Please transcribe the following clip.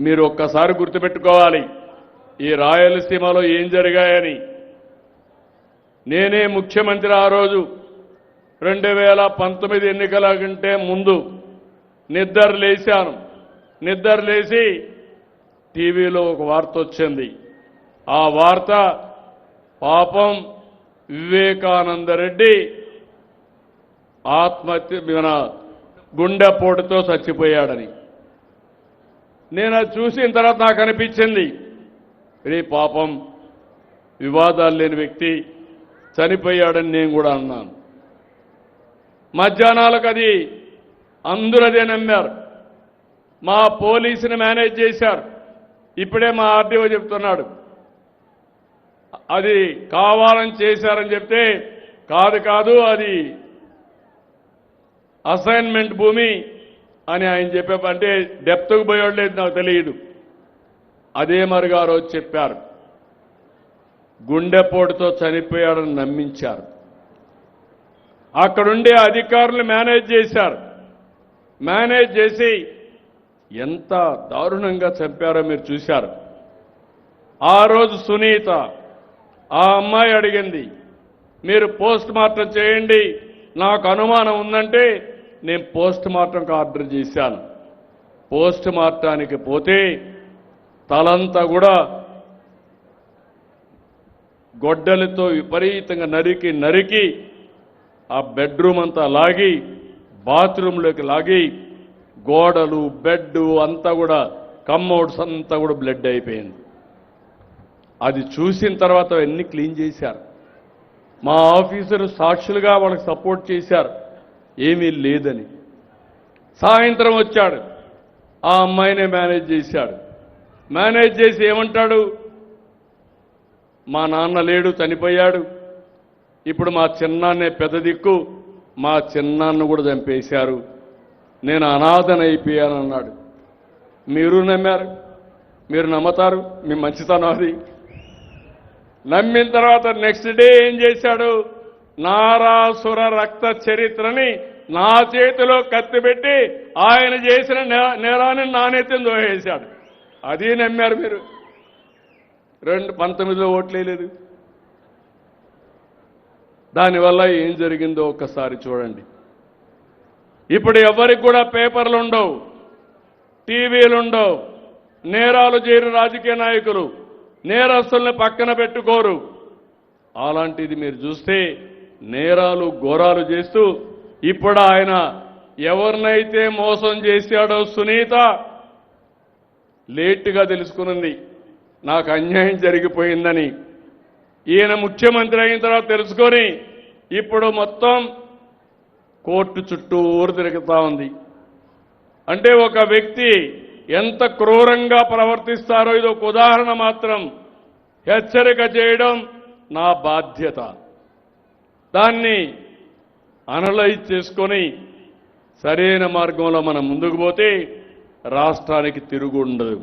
మీరు ఒక్కసారి గుర్తుపెట్టుకోవాలి ఈ రాయలసీమలో ఏం జరిగాయని. నేనే ముఖ్యమంత్రి ఆ రోజు 2019 ఎన్నికల కంటే ముందు నిద్ర లేచి టీవీలో ఒక వార్త వచ్చింది. ఆ వార్త పాపం వివేకానందరెడ్డి ఆత్మహత్య గుండెపోటుతో చచ్చిపోయాడని. నేను అది చూసిన తర్వాత నాకు అనిపించింది, రే పాపం వివాదాలు లేని వ్యక్తి చనిపోయాడని నేను కూడా అన్నాను. మధ్యాహ్నాలకు అది అందరూ అదే నమ్మారు. మా పోలీసుని మేనేజ్ చేశారు. ఇప్పుడే మా ఆర్డీఓ చెప్తున్నాడు అది కావాలని చేశారని చెప్తే, కాదు అది అసైన్మెంట్ భూమి అని ఆయన చెప్పే, అంటే డెప్త్కు పోయాడు లేదు నాకు తెలియదు. అదే మరిగా ఆ రోజు చెప్పారు. గుండెపోటుతో చనిపోయాడని నమ్మించారు. అక్కడుండే అధికారులు మేనేజ్ చేశారు. మేనేజ్ చేసి ఎంత దారుణంగా చంపారో మీరు చూశారు. ఆ రోజు సునీత ఆ అమ్మాయి అడిగింది, మీరు పోస్ట్ మార్టం చేయండి, నాకు అనుమానం ఉందంటే నేను పోస్ట్ మార్టంకి ఆర్డర్ చేశాను. పోస్ట్ మార్టానికి పోతే తలంతా కూడా గొడ్డలతో విపరీతంగా నరికి ఆ బెడ్రూమ్ అంతా లాగి బాత్రూంలోకి లాగి గోడలు బెడ్ అంతా కూడా కమ్మౌడ్స్ అంతా కూడా బ్లడ్ అయిపోయింది. అది చూసిన తర్వాత అన్ని క్లీన్ చేశారు. మా ఆఫీసరు సాక్షులుగా వాళ్ళకి సపోర్ట్ చేశారు ఏమీ లేదని. సాయంత్రం వచ్చాడు, ఆ అమ్మాయినే మేనేజ్ చేశాడు. మేనేజ్ చేసి ఏమంటాడు, మా నాన్న లేడు చనిపోయాడు, ఇప్పుడు మా చిన్నాన్నే పెద్ద దిక్కు, మా చిన్నాన్ని కూడా చంపేశారు, నేను అనాథనైపోయానన్నాడు. మీరు నమ్మారు, మీరు నమ్ముతారు, మీ మంచితనం అది. నమ్మిన తర్వాత నెక్స్ట్ డే ఏం చేశాడు, నారాసుర రక్త చరిత్రని నా చేతిలో కత్తిపెట్టి ఆయన చేసిన నేరాన్ని నాణ్యతను దోహేశాడు. అది నమ్మారు మీరు. 2019లో ఓట్లేదు. దానివల్ల ఏం జరిగిందో ఒక్కసారి చూడండి. ఇప్పుడు ఎవరికి కూడా పేపర్లు ఉండవు, టీవీలు ఉండవు. నేరాలు చేయరు రాజకీయ నాయకులు, నేరస్తుల్ని పక్కన పెట్టుకోరు. అలాంటిది మీరు చూస్తే నేరాలు ఘోరాలు చేస్తూ ఇప్పుడు ఆయన ఎవరినైతే మోసం చేశాడో సునీత లేటుగా తెలుసుకున్నది నాకు అన్యాయం జరిగిపోయిందని. ఈయన ముఖ్యమంత్రి అయిన తర్వాత తెలుసుకొని ఇప్పుడు మొత్తం కోర్టు చుట్టూరు తిరుగుతా ఉంది. అంటే ఒక వ్యక్తి ఎంత క్రూరంగా ప్రవర్తిస్తారో ఇది ఒక ఉదాహరణ మాత్రం. హెచ్చరిక చేయడం నా బాధ్యత. దాన్ని అనలైజ్ చేసుకొని సరైన మార్గంలో మనం ముందుకు పోతే రాష్ట్రానికి తిరుగు ఉండదు.